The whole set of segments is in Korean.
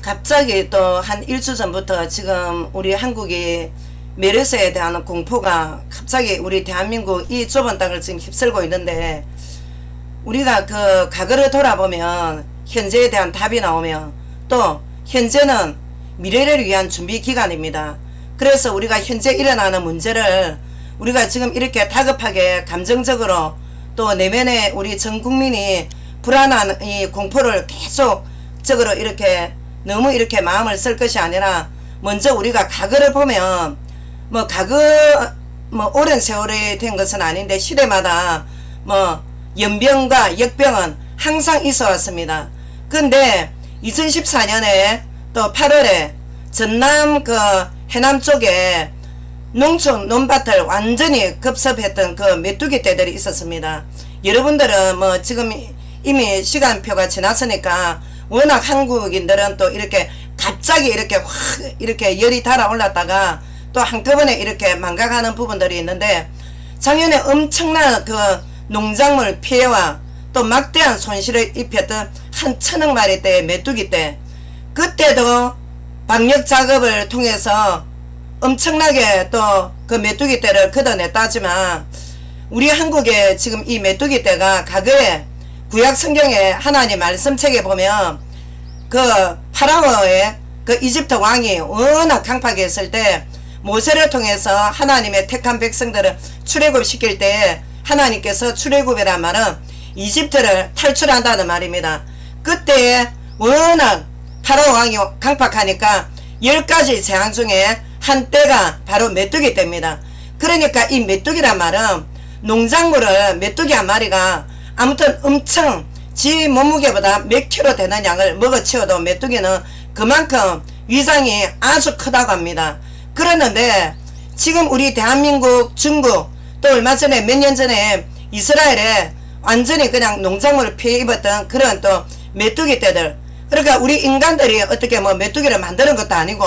갑자기 또 한 일주 전부터 지금 우리 한국이 메르스에 대한 공포가 갑자기 우리 대한민국 이 좁은 땅을 지금 휩쓸고 있는데, 우리가 그 과거를 돌아보면 현재에 대한 답이 나오면, 또 현재는 미래를 위한 준비 기간입니다. 그래서 우리가 현재 일어나는 문제를 우리가 지금 이렇게 다급하게 감정적으로 또 내면에 우리 전 국민이 불안한 이 공포를 계속적으로 이렇게 너무 이렇게 마음을 쓸 것이 아니라, 먼저 우리가 과거를 보면 뭐 과거 뭐 오랜 세월이 된 것은 아닌데 시대마다 뭐 연병과 역병은 항상 있어 왔습니다. 근데 2014년에 또 8월에 전남 그 해남 쪽에 농촌 논밭을 완전히 급습했던 그 메뚜기 떼들이 있었습니다. 여러분들은 뭐 지금 이미 시간표가 지났으니까 워낙 한국인들은 또 이렇게 갑자기 이렇게 확 이렇게 열이 달아올랐다가 또 한꺼번에 이렇게 망각하는 부분들이 있는데, 작년에 엄청난 그 농작물 피해와 또 막대한 손실을 입혔던 한 1000억 마리대의 메뚜기 떼, 그때도 방역 작업을 통해서 엄청나게 또 그 메뚜기 떼를 걷어냈다지만, 우리 한국에 지금 이 메뚜기 떼가 과거에 구약 성경에 하나님 말씀책에 보면 그 파라오의 그 이집트 왕이 워낙 강팍했을 때 모세를 통해서 하나님의 택한 백성들을 출애굽시킬 때 하나님께서 출애굽이란 말은 이집트를 탈출한다는 말입니다. 그때 워낙 파라오 왕이 강팍하니까 10가지 재앙 중에 한 때가 바로 메뚜기 떼입니다. 그러니까 이 메뚜기란 말은 농작물을 메뚜기 한 마리가 아무튼 엄청 지 몸무게보다 몇 킬로 되는 양을 먹어치워도 메뚜기는 그만큼 위상이 아주 크다고 합니다. 그러는데 지금 우리 대한민국, 중국, 또 얼마 전에 몇 년 전에 이스라엘에 완전히 그냥 농작물을 피해 입었던 그런 또 메뚜기 떼들, 그러니까 우리 인간들이 어떻게 뭐 메뚜기를 만드는 것도 아니고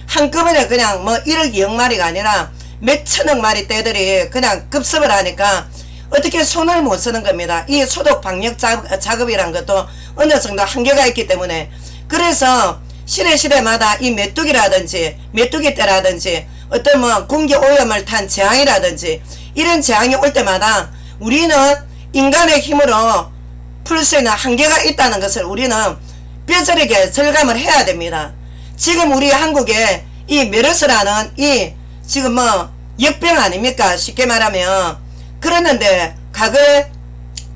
한꺼번에 그냥 뭐 1억 2억 마리가 아니라 몇 천억 마리 떼들이 그냥 급습을 하니까 어떻게 손을 못 쓰는 겁니다. 이 소독 방역 작업이란 것도 어느 정도 한계가 있기 때문에, 그래서 시대마다 이 메뚜기라든지 메뚜기 떼라든지 어떤 뭐 공기 오염을 탄 재앙이라든지 이런 재앙이 올 때마다 우리는 인간의 힘으로 풀 수 있는 한계가 있다는 것을 우리는 뼈저리게 절감을 해야 됩니다. 지금 우리 한국에 이 메르스라는 이 지금 뭐 역병 아닙니까? 쉽게 말하면. 그랬는데 과거에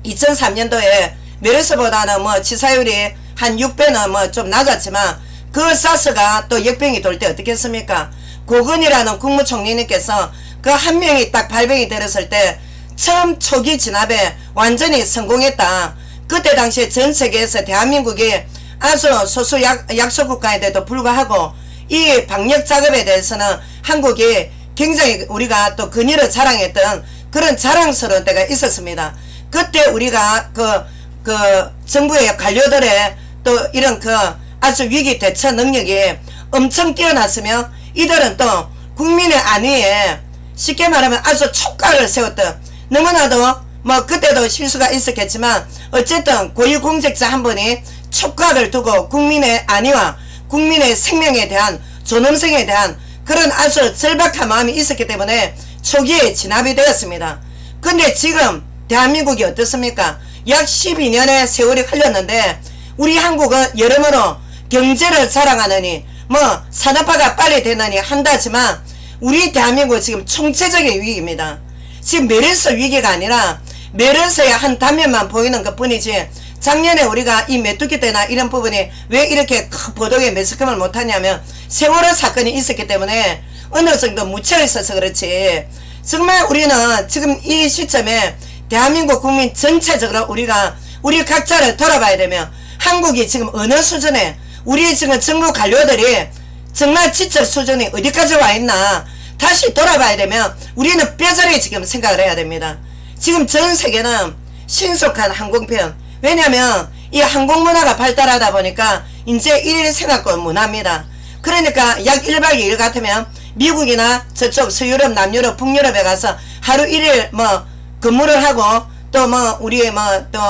2003년도에 메르스보다는 뭐 치사율이 한 6배는 뭐 좀 낮았지만, 그 사스가 또 역병이 돌 때 어떻게 했습니까? 고건이라는 국무총리님께서 그 한 명이 딱 발병이 되었을 때 처음 초기 진압에 완전히 성공했다. 그때 당시에 전 세계에서 대한민국이 아주 소수 약소국가인데도 불구하고 이 방역 작업에 대해서는 한국이 굉장히 우리가 또 근위를 자랑했던 그런 자랑스러운 때가 있었습니다. 그때 우리가 그 정부의 관료들의 또 이런 그 아주 위기 대처 능력이 엄청 뛰어났으며, 이들은 또 국민의 안위에 쉽게 말하면 아주 촉각을 세웠던, 너무나도 뭐 그때도 실수가 있었겠지만 어쨌든 고위공직자 한 분이 촉각을 두고 국민의 안위와 국민의 생명에 대한 존엄성에 대한 그런 아주 절박한 마음이 있었기 때문에 초기에 진압이 되었습니다. 근데 지금 대한민국이 어떻습니까? 약 12년의 세월이 흘렀는데 우리 한국은 여러모로 경제를 자랑하느니 뭐 산업화가 빨리 되느니 한다지만 우리 대한민국은 지금 총체적인 위기입니다. 지금 메르스 위기가 아니라 메르스의 한 단면만 보이는 것 뿐이지, 작년에 우리가 이 메뚜기 떼나 이런 부분이 왜 이렇게 보도에 매스컴을 못하냐면 세월호 사건이 있었기 때문에 어느 정도 묻혀 있어서 그렇지, 정말 우리는 지금 이 시점에 대한민국 국민 전체적으로 우리 각자를 돌아봐야 되면 한국이 지금 어느 수준에, 우리 지금 정부 관료들이 정말 지적 수준이 어디까지 와 있나 다시 돌아봐야 되면 우리는 뼈저리 지금 생각을 해야 됩니다. 지금 전 세계는 신속한 항공편, 왜냐면 이 항공문화가 발달하다 보니까 이제 일일 생활권 문화입니다. 그러니까 약 1박 2일 같으면 미국이나 저쪽 서유럽, 남유럽, 북유럽에 가서 하루 1일 뭐 근무를 하고, 또 뭐 우리 뭐 또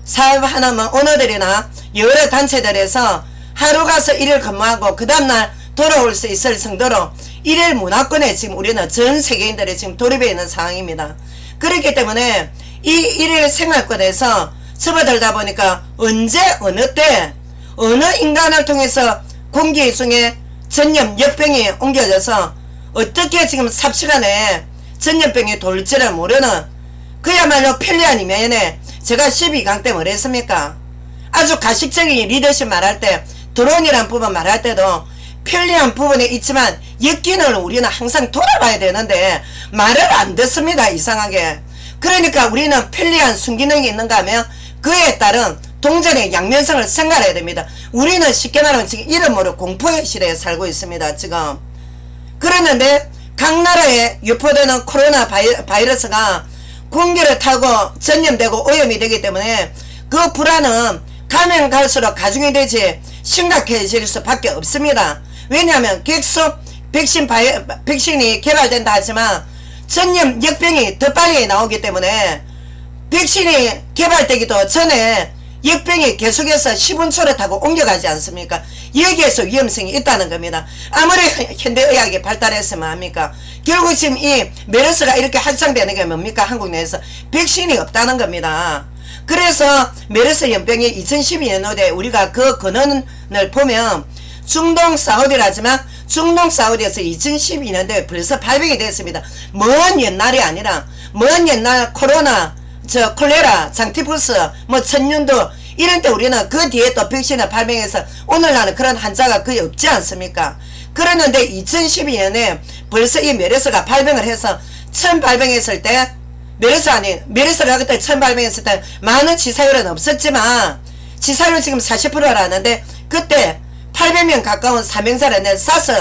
사업하는 뭐 오너들이나 여러 단체들에서 하루 가서 일일 근무하고 그 다음날 돌아올 수 있을 정도로 일일 문화권에 지금 우리는 전 세계인들이 지금 돌입해 있는 상황입니다. 그렇기 때문에 이 일일 생활권에서 접어들다 보니까 언제 어느 때 어느 인간을 통해서 공기 중에 전염 역병이 옮겨져서 어떻게 지금 삽시간에 전염병이 돌지를 모르는 그야말로 편리한 이면에 제가 12강 때 뭐랬습니까? 아주 가식적인 리더십 말할 때 드론이란 부분 말할 때도 편리한 부분에 있지만 엮기는 우리는 항상 돌아봐야 되는데 말을 안 듣습니다. 이상하게. 그러니까 우리는 편리한 순기능이 있는가 하면 그에 따른 동전의 양면성을 생각해야 됩니다. 우리는 쉽게 말하면 지금 이름 모를 공포의 시대에 살고 있습니다. 지금. 그랬는데 각 나라에 유포되는 코로나 바이러스가 공기를 타고 전염되고 오염이 되기 때문에 그 불안은 가면 갈수록 가중이 되지 심각해질 수밖에 없습니다. 왜냐하면 계속 백신이 개발된다 하지만 전염 역병이 더 빨리 나오기 때문에 백신이 개발되기도 전에 역병이 계속해서 시분초를 타고 옮겨가지 않습니까? 여기에서 위험성이 있다는 겁니다. 아무리 현대의학이 발달했으면 합니까? 결국 지금 이 메르스가 이렇게 확산되는 게 뭡니까? 한국 내에서 백신이 없다는 겁니다. 그래서 메르스 연병이 2012년도에 우리가 그 근원을 보면 중동 사우디라지만 중동 사우디에서 2012년도에 벌써 발병이 됐습니다. 먼 옛날이 아니라 먼 옛날 코로나 콜레라 장티푸스 천년도 이런 때 우리는 그 뒤에 또 백신을 발명해서 오늘날은 그런 환자가 거의 없지 않습니까? 그러는데 2012년에 벌써 이 메르스가 발병을 해서 처음 발병했을 때 메르스가 그때 처음 발병했을 때 많은 치사율은 없었지만 치사율은 지금 40%라는데 그때 800명 가까운 사명자를 낸 사스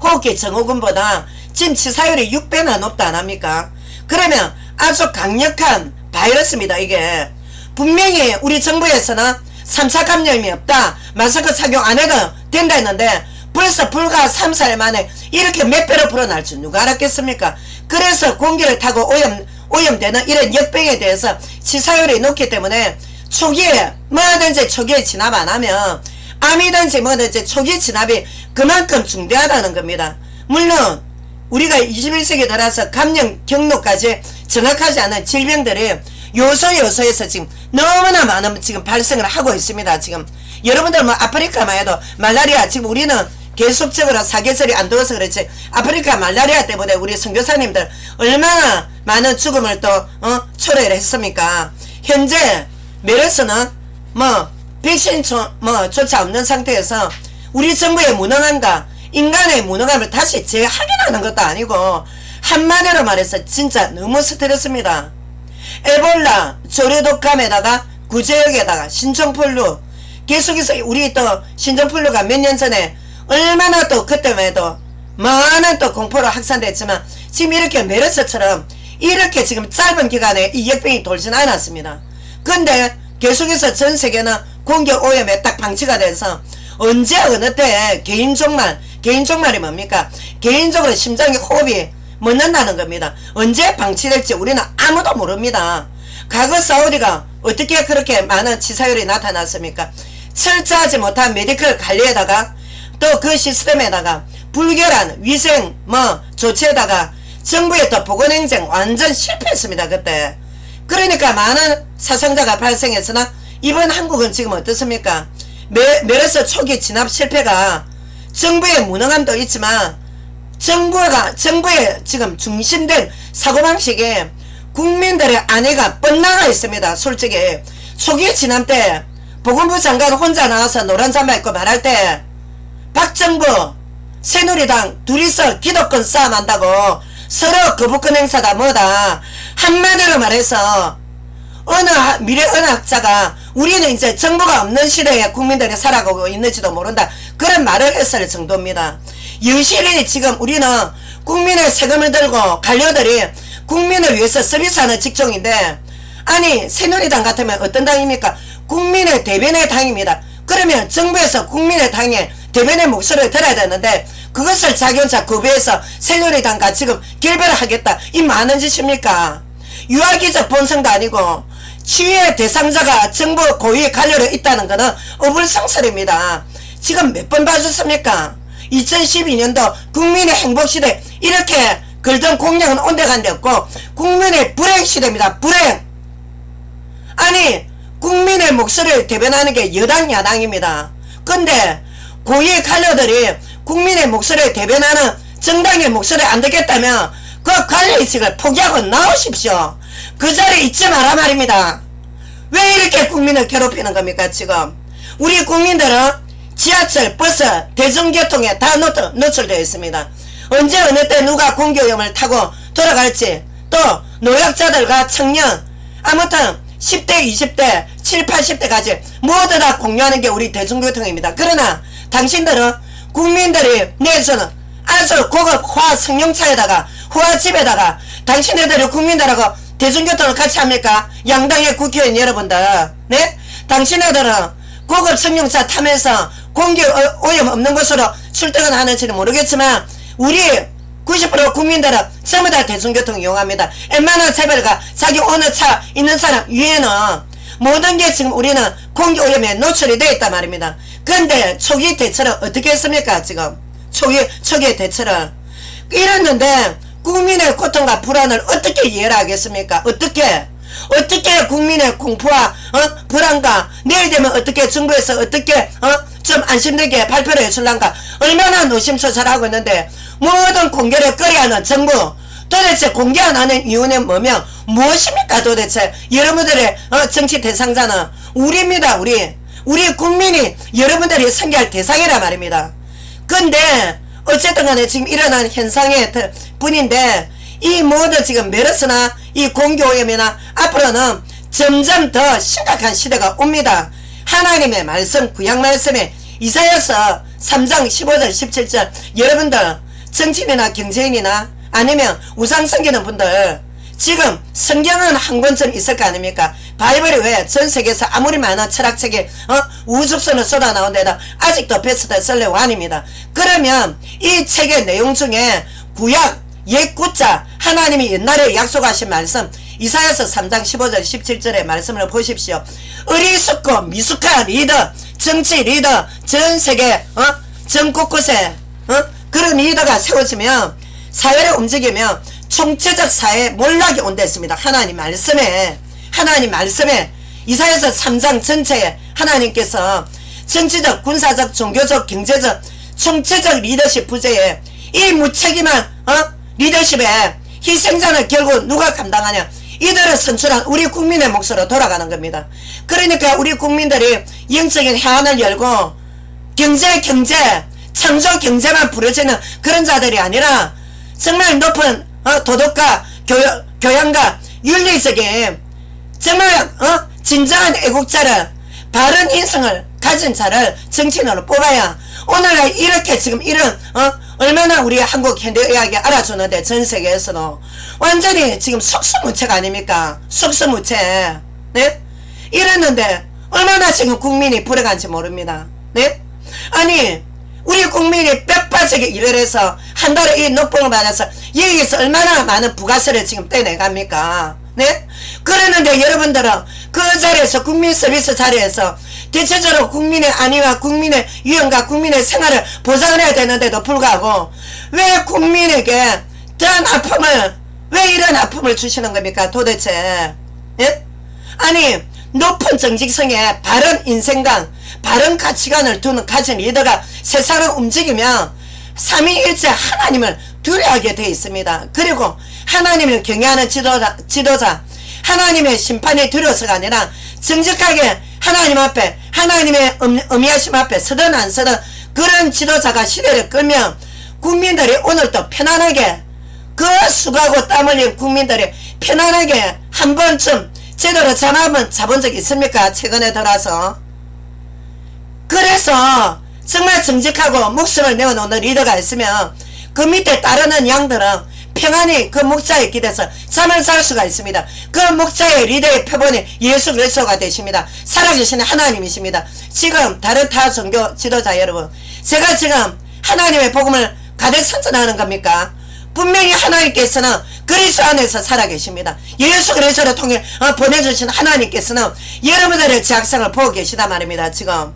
호흡기 증후군보다 지금 치사율이 6배나 높다 안 합니까? 그러면 아주 강력한 바이러스입니다. 이게 분명히 우리 정부에서는 3차 감염이 없다, 마스크 착용 안 해도 된다 했는데 벌써 불과 3, 4일 만에 이렇게 몇 배로 불어날 줄 누가 알았겠습니까? 그래서 공기를 타고 오염되는 이런 역병에 대해서 치사율이 높기 때문에 초기에 뭐든지 초기에 진압 안 하면 암이든지 뭐든지 초기 진압이 그만큼 중대하다는 겁니다. 물론 우리가 21세기 들어서 감염 경로까지 정확하지 않은 질병들이 요소에서 지금 너무나 많은 지금 발생을 하고 있습니다. 지금 여러분들 아프리카만 해도 말라리아 지금 우리는 계속적으로 사계절이 안 더워서 그렇지 아프리카 말라리아 때문에 우리 선교사님들 얼마나 많은 죽음을 또 초래를 했습니까? 현재 메르스는 백신 조차 없는 상태에서 우리 정부의 무능함과 인간의 무능함을 다시 재확인하는 것도 아니고 한마디로 말해서 진짜 너무 스트레스입니다. 에볼라, 조류독감에다가 구제역에다가 신종플루 계속해서 우리 또 신종플루가 몇 년 전에 얼마나 또 그때만 해도 많은 또 공포로 확산됐지만 지금 이렇게 메르스처럼 이렇게 지금 짧은 기간에 이 역병이 돌진 않았습니다. 근데 계속해서 전 세계는 공격 오염에 딱 방치가 돼서 언제 어느 때 개인종말이 뭡니까? 개인적으로 심장의 호흡이 멎는다는 겁니다. 언제 방치될지 우리는 아무도 모릅니다. 과거 사우디가 어떻게 그렇게 많은 치사율이 나타났습니까? 철저하지 못한 메디컬 관리에다가 또 그 시스템에다가 불결한 위생 조치에다가 정부의 또 보건행정 완전 실패했습니다. 그때. 그러니까 많은 사상자가 발생했으나 이번 한국은 지금 어떻습니까? 메르스 초기 진압 실패가 정부의 무능함도 있지만 정부의 지금 중심된 사고방식에 국민들의 안위가 뻔나가 있습니다. 솔직히 초기 진압 때 보건부 장관 혼자 나와서 노란 잠바 입고 말할 때 박정부 새누리당 둘이서 기득권 싸움한다고 서로 거부권 행사다 뭐다 한마디로 말해서 미래 어느 학자가 우리는 이제 정부가 없는 시대에 국민들이 살아가고 있는지도 모른다 그런 말을 했을 정도입니다. 여실히 지금 우리는 국민의 세금을 들고 관료들이 국민을 위해서 서비스하는 직종인데 아니 새누리당 같으면 어떤 당입니까? 국민의 대변의 당입니다. 그러면 정부에서 국민의 당에 대변의 목소리를 들어야 되는데 그것을 자기 혼자 거부해서 새누리당과 지금 결별을 하겠다 이 많은 짓입니까? 유아기적 본성도 아니고 치유의 대상자가 정부 고위의 관료로 있다는 것은 어불성설입니다. 지금 몇 번 봐줬습니까? 2012년도 국민의 행복시대 이렇게 걸던 공약은 온데간데 없고 국민의 불행시대입니다. 불행. 아니 국민의 목소리를 대변하는 게 여당 야당입니다. 근데 고위 관료들이 국민의 목소리를 대변하는 정당의 목소리를 안 듣겠다면 그 관료의식을 포기하고 나오십시오. 그 자리에 있지 마라 말입니다. 왜 이렇게 국민을 괴롭히는 겁니까 지금? 우리 국민들은 지하철, 버스, 대중교통에 다 노출되어 있습니다. 언제 어느 때 누가 공교염을 타고 돌아갈지, 또 노약자들과 청년, 아무튼 10대, 20대, 7, 80대까지 모두 다 공유하는 게 우리 대중교통입니다. 그러나 당신들은 국민들이 내주는 아주 고급 호화 승용차에다가 호화집에다가 당신네들이 국민들하고 대중교통을 같이 합니까? 양당의 국회의원 여러분들, 네? 당신네들은 고급 승용차 타면서 공기 오염 없는 곳으로 출퇴근하는지는 모르겠지만 우리 90% 국민들은 전부 다 대중교통 이용합니다. 웬만한 차별가 자기 어느 차 있는 사람 위에는 모든 게 지금 우리는 공기 오염에 노출이 되어 있단 말입니다. 근데 초기 대처를 어떻게 했습니까 지금? 초기 대처를 이랬는데 국민의 고통과 불안을 어떻게 이해를 하겠습니까? 어떻게 국민의 공포와 불안과 내일 되면 어떻게 정부에서 어떻게 좀 안심되게 발표를 해줄란가? 얼마나 노심초사하고 있는데 모든 공개를 꺼려하는 정부, 도대체 공개 안 하는 이유는 뭐면 무엇입니까? 도대체 여러분들의 정치 대상자는 우리입니다. 우리 국민이 여러분들이 선교할 대상이라 말입니다. 근데 어쨌든 간에 지금 일어난 현상의 뿐인데 이 모두 지금 메르스나 이 공기오염이나 앞으로는 점점 더 심각한 시대가 옵니다. 하나님의 말씀, 구약 말씀에 이사야서 3장 15절 17절 여러분들 정치인이나 경제인이나 아니면 우상 섬기는 분들 지금 성경은 한 권쯤 있을 거 아닙니까? 바이블이 왜 전 세계에서 아무리 많은 철학책이 우주선을 쏟아 나온 데다 아직도 베스트셀러 1입니다. 그러면 이 책의 내용 중에 구약 옛 구자 하나님이 옛날에 약속하신 말씀 이사야서 3장 15절 17절의 말씀을 보십시오. 어리숙고 미숙한 리더, 정치 리더, 전 세계 전 곳곳에 그런 리더가 세워지면 사회를 움직이면 총체적 사회에 몰락이 온다 했습니다. 하나님 말씀에 이사야서 3장 전체에 하나님께서 정치적, 군사적, 종교적, 경제적, 총체적 리더십 부재에 이 무책임한 리더십에 희생자는 결국 누가 감당하냐? 이들을 선출한 우리 국민의 몫으로 돌아가는 겁니다. 그러니까 우리 국민들이 영적인 해안을 열고 경제, 창조 경제만 부러지는 그런 자들이 아니라 정말 높은 도덕과 교양과 윤리적인 정말 진정한 애국자를 바른 인성을 가진 자를 정치인으로 뽑아야 오늘날 이렇게 지금 이런 얼마나 우리 한국 현대의학이 알아주는데 전 세계에서도 완전히 지금 속수무책 아닙니까? 속수무책. 네? 이랬는데 얼마나 지금 국민이 불행한지 모릅니다. 네? 아니 우리 국민이 뼈 빠지게 일을 해서 한 달에 이 녹봉을 받아서 여기서 얼마나 많은 부가세를 지금 떼내갑니까? 네? 그러는데 여러분들은 그 자리에서 국민 서비스 자리에서 대체적으로 국민의 안위와 국민의 유연과 국민의 생활을 보장을 해야 되는데도 불구하고 왜 국민에게 왜 이런 아픔을 주시는 겁니까 도대체? 예? 아니 높은 정직성에 바른 인생관 바른 가치관을 가진 리더가 세상을 움직이면 삼위일체 하나님을 두려워하게 되어 있습니다. 그리고 하나님을 경외하는 지도자 하나님의 심판이 두려워서가 아니라 정직하게 하나님 앞에 하나님의 엄미하심 앞에 서든 안 서든 그런 지도자가 시대를 끌면 국민들이 오늘도 편안하게 그 수고하고 땀 흘린 국민들이 편안하게 한 번쯤 제대로 잠 한번 자본 적 있습니까? 최근에 들어서. 그래서 정말 정직하고 목숨을 내어놓는 리더가 있으면 그 밑에 따르는 양들은 평안히 그 목자에 기대서 잠을 잘 수가 있습니다. 그 목자의 리더의 표본이 예수 그리스도가 되십니다. 살아계신 하나님이십니다. 지금 다른 타 종교 지도자 여러분, 제가 지금 하나님의 복음을 가득 선전하는 겁니까? 분명히 하나님께서는 그리스도 안에서 살아계십니다. 예수 그리스도를 통해 보내주신 하나님께서는 여러분들의 제약상을 보고 계시단 말입니다. 지금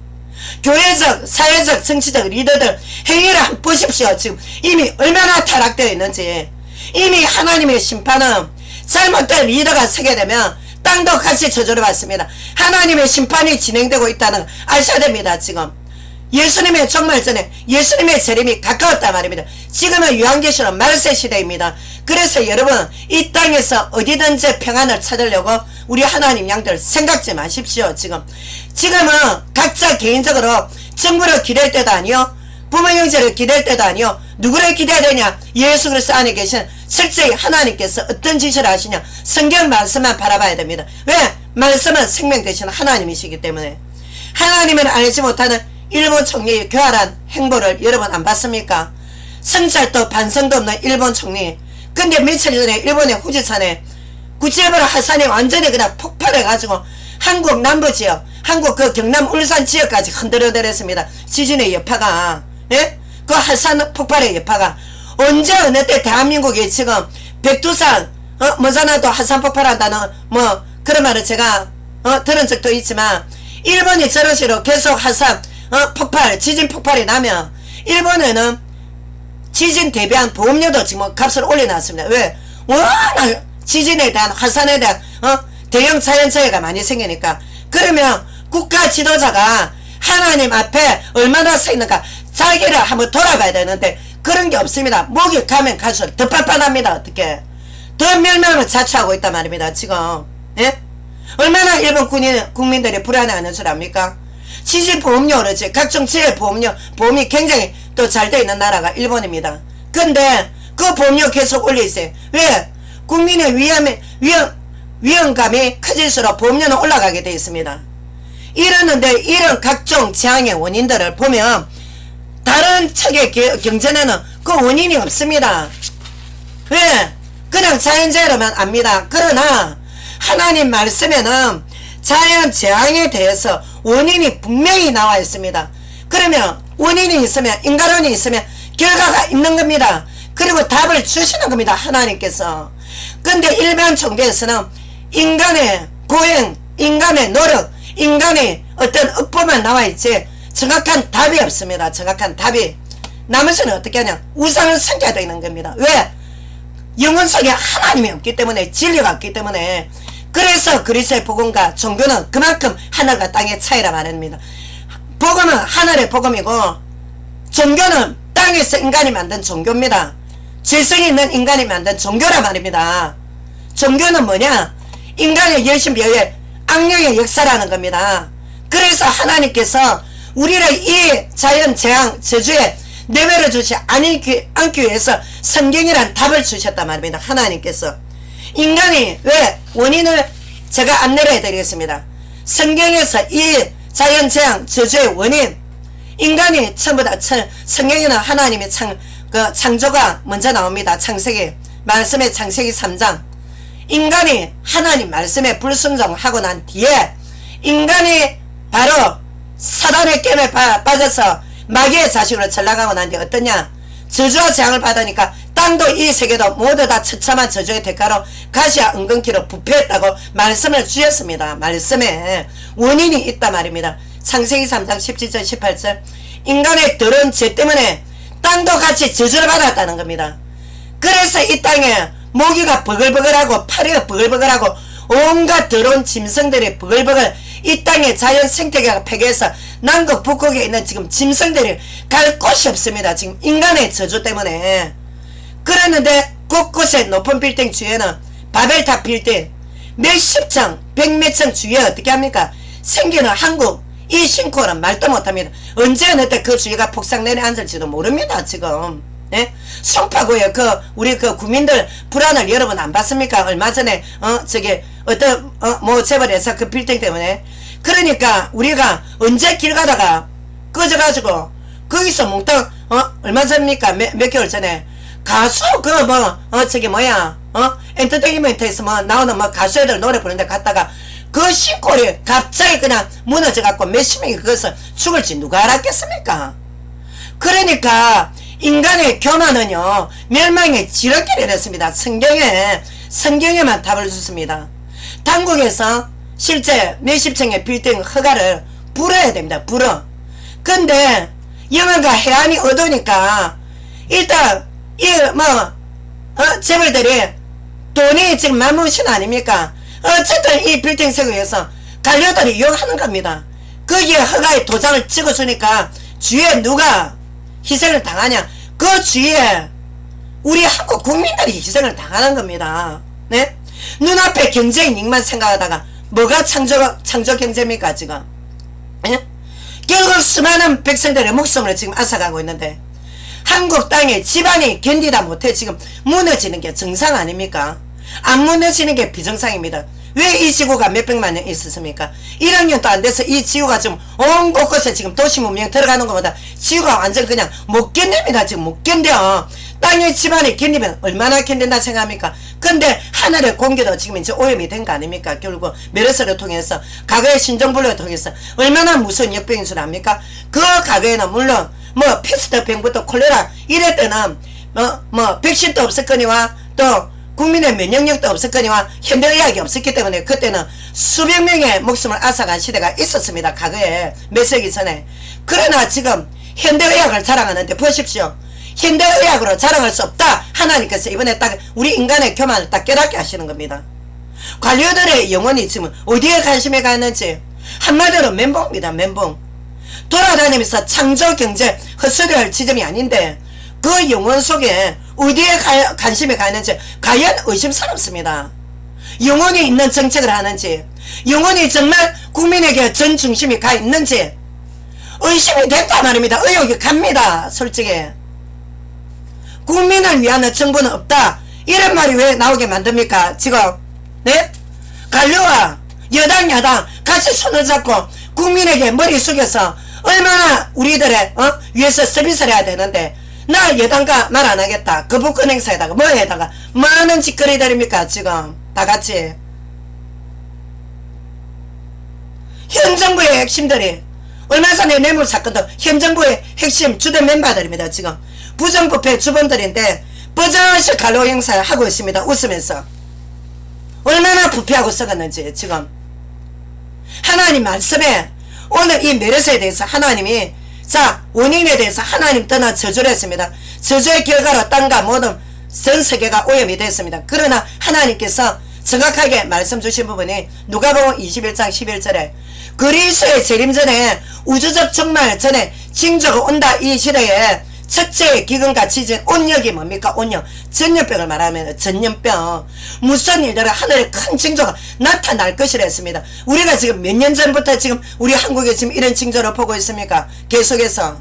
교회적, 사회적, 정치적 리더들 행위를 한번 보십시오. 지금 이미 얼마나 타락되어 있는지. 이미 하나님의 심판은 잘못된 리더가 서게 되면 땅도 같이 저주를 받습니다. 하나님의 심판이 진행되고 있다는 걸 아셔야 됩니다. 지금 예수님의 종말 전에 예수님의 재림이 가까웠단 말입니다. 지금은 요한계시록 말세 시대입니다. 그래서 여러분 이 땅에서 어디든지 평안을 찾으려고 우리 하나님 양들 생각 좀 하십시오. 지금은 각자 개인적으로 정부를 기댈 때도 아니요, 부모 형제를 기댈 때도 아니요, 누구를 기대야 되냐? 예수 그리스도 안에 계신 실제히 하나님께서 어떤 짓을 하시냐? 성경 말씀만 바라봐야 됩니다. 왜? 말씀은 생명 되시는 하나님이시기 때문에. 하나님은 알지 못하는 일본 총리의 교활한 행보를 여러분 안 봤습니까? 성찰도 반성도 없는 일본 총리. 근데 며칠 전에 일본의 후지산에 구체부로 하산이 완전히 그냥 폭발해가지고 한국 남부지역, 한국 그 경남 울산 지역까지 흔들어내렸습니다. 지진의 여파가. 예? 그 하산 폭발의 여파가 언제 어느 때 대한민국이 지금 백두산 뭐잖아도 하산 폭발한다는 뭐 그런 말을 제가 들은 적도 있지만, 일본이 저런 식으로 계속 하산 폭발, 지진 폭발이 나면 일본에는 지진 대비한 보험료도 지금 값을 올려놨습니다. 왜? 워낙 지진에 대한, 화산에 대한 대형 자연재해가 많이 생기니까. 그러면 국가 지도자가 하나님 앞에 얼마나 서 있는가 자기를 한번 돌아봐야 되는데 그런 게 없습니다. 목이 가면 갈수록 더 빤빤합니다. 어떻게 더 멸망을 자초하고 있단 말입니다. 지금. 예? 얼마나 일본 국민들이 불안해하는 줄 압니까? 지진 보험료 오르지, 각종 재해 보험료, 보험이 굉장히 또 잘 돼 있는 나라가 일본입니다. 근데 그 보험료 계속 올리세요. 왜? 국민의 위험감이 커질수록 보험료는 올라가게 돼 있습니다. 이러는데 이런 각종 재앙의 원인들을 보면 다른 측의 경전에는 그 원인이 없습니다. 왜? 그냥 자연재해로만 압니다. 그러나 하나님 말씀에는 자연재앙에 대해서 원인이 분명히 나와 있습니다. 그러면 원인이 있으면, 인간론이 있으면 결과가 있는 겁니다. 그리고 답을 주시는 겁니다. 하나님께서. 근데 일반 종교에서는 인간의 고행, 인간의 노력, 인간의 어떤 업보만 나와 있지 정확한 답이 없습니다. 정확한 답이. 나머지는 어떻게 하냐? 우상을 섬겨야 되는 겁니다. 왜? 영혼 속에 하나님이 없기 때문에, 진리가 없기 때문에. 그래서 그리스도의 복음과 종교는 그만큼 하늘과 땅의 차이라 말합니다. 복음은 하늘의 복음이고 종교는 땅에서 인간이 만든 종교입니다. 죄성이 있는 인간이 만든 종교라 말입니다. 종교는 뭐냐? 인간의 열심비에 악령의 역사라는 겁니다. 그래서 하나님께서 우리를 이 자연 재앙 저주에 내버려 주지 않기 위해서 성경이란 답을 주셨단 말입니다. 하나님께서. 인간이 왜? 원인을 제가 안내를 해드리겠습니다. 성경에서 이 자연재앙 저주의 원인, 인간이 전부 다 성경에는 하나님의 창조가 먼저 나옵니다. 창세기 말씀의 창세기 3장. 인간이 하나님 말씀에 불순종하고 난 뒤에 인간이 바로 사단의 깨에 빠져서 마귀의 자식으로 전락하고 난 뒤에 어떠냐? 저주와 재앙을 받으니까 땅도 이 세계도 모두 다 처참한 저주의 대가로 가시와 은근키로 부패했다고 말씀을 주셨습니다. 말씀에 원인이 있단 말입니다. 창세기 3장 17절 18절. 인간의 더러운 죄 때문에 땅도 같이 저주를 받았다는 겁니다. 그래서 이 땅에 모기가 버글버글하고 파리가 버글버글하고 온갖 더러운 짐승들이 버글버글 이 땅에 자연 생태계가 폐괴해서 남극 북극에 있는 지금 짐승들이 갈 곳이 없습니다. 지금 인간의 저주 때문에. 그러는데 곳곳에 높은 빌딩 주위에는 바벨탑 빌딩 몇십 층, 백몇 층 주위에 어떻게 합니까? 생기는 한국 이 신고는 말도 못합니다. 언제 어느 때 그 주위가 폭삭 내려앉을지도 모릅니다. 지금. 예? 송파구에 우리 구민들 불안을 여러분 안 봤습니까? 얼마 전에 어떤 뭐 재벌에서 그 빌딩 때문에. 그러니까 우리가 언제 길 가다가 꺼져가지고 거기서 몽땅 얼마 전입니까? 몇 개월 전에 가수 엔터테인먼트에서 나오는 가수 애들 노래 부르는데 갔다가 그 신골이 갑자기 그냥 무너져갖고 몇십 명이 그것을 죽을지 누가 알았겠습니까? 그러니까 인간의 교만은요 멸망의 지름길이 됐습니다. 성경에만 답을 주습니다. 당국에서 실제 몇십 층의 빌딩 허가를 불어야 됩니다. 근데 영안과 해안이 어두우니까 일단 재벌들이 돈이 지금 만무신 아닙니까? 어쨌든 이 빌딩 세우기 위해서 관료들이 이용하는 겁니다. 거기에 허가의 도장을 찍어주니까 주위에 누가 희생을 당하냐? 그 주위에 우리 한국 국민들이 희생을 당하는 겁니다. 네? 눈앞에 경제 이익만 생각하다가 뭐가 창조 경제입니까 지금? 예? 결국 수많은 백성들의 목숨을 지금 앗아가고 있는데 한국 땅에 집안이 견디다 못해 지금 무너지는 게 정상 아닙니까? 안 무너지는 게 비정상입니다. 왜 이 지구가 몇백만 년 있었습니까? 1학년도 안 돼서 이 지구가 지금 온 곳곳에 지금 도시 문명 들어가는 것보다 지구가 완전 그냥 못 견딥니다. 지금 못 견뎌. 땅의 집안이 견디면 얼마나 견딘다 생각합니까? 근데 하늘의 공기도 지금 이제 오염이 된 거 아닙니까? 결국 메르스를 통해서 과거의 신종불로를 통해서 얼마나 무서운 역병인 줄 압니까? 그 과거에는 물론 뭐 패스트 병부터 콜레라 이럴 때는 백신도 없었거니와 또 국민의 면역력도 없었거니와 현대의학이 없었기 때문에 그때는 수백 명의 목숨을 앗아간 시대가 있었습니다. 과거에 몇 세기 전에. 그러나 지금 현대의학을 자랑하는데 보십시오. 현대의학으로 자랑할 수 없다. 하나님께서 이번에 딱 우리 인간의 교만을 딱 깨닫게 하시는 겁니다. 관료들의 영혼이 지금 어디에 관심이 가는지 한마디로 멘붕입니다. 멘붕. 돌아다니면서 창조경제 헛소리할 지점이 아닌데 그 영혼 속에 어디에 관심이 가는지 과연 의심스럽습니다. 영혼이 있는 정책을 하는지 영혼이 정말 국민에게 전 중심이 가 있는지 의심이 됐단 말입니다. 의혹이 갑니다. 솔직히 국민을 위한 정부는 없다. 이런 말이 왜 나오게 만듭니까? 지금 네? 관료와 여당 야당 같이 손을 잡고 국민에게 머리 숙여서 얼마나 우리들의 위해서 서비스를 해야 되는데 나 여당과 말 안 하겠다. 거부권 행사에다가 뭐에다가 많은 짓거리들입니까 지금 다같이. 현 정부의 핵심들이 얼마 전에 뇌물사건도 현 정부의 핵심 주된 멤버들입니다. 지금 부정부패 주범들인데 버젓이 갈로 행사를 하고 있습니다. 웃으면서 얼마나 부패하고 썩었는지. 지금 하나님 말씀에 오늘 이 메르스에 대해서 하나님이 원인에 대해서 하나님 떠나 저주를 했습니다. 저주의 결과로 땅과 모든 전 세계가 오염이 됐습니다. 그러나 하나님께서 정확하게 말씀 주신 부분이 누가복음 21장 11절에 그리스도의 재림 전에 우주적 종말 전에 징조가 온다. 이 시대에 첫째 기근과 지진 온역이 뭡니까? 온역 전염병을 말하면 전염병 무슨 일들은 하늘에 큰 징조가 나타날 것이라 했습니다. 우리가 지금 몇 년 전부터 지금 우리 한국에 지금 이런 징조를 보고 있습니까? 계속해서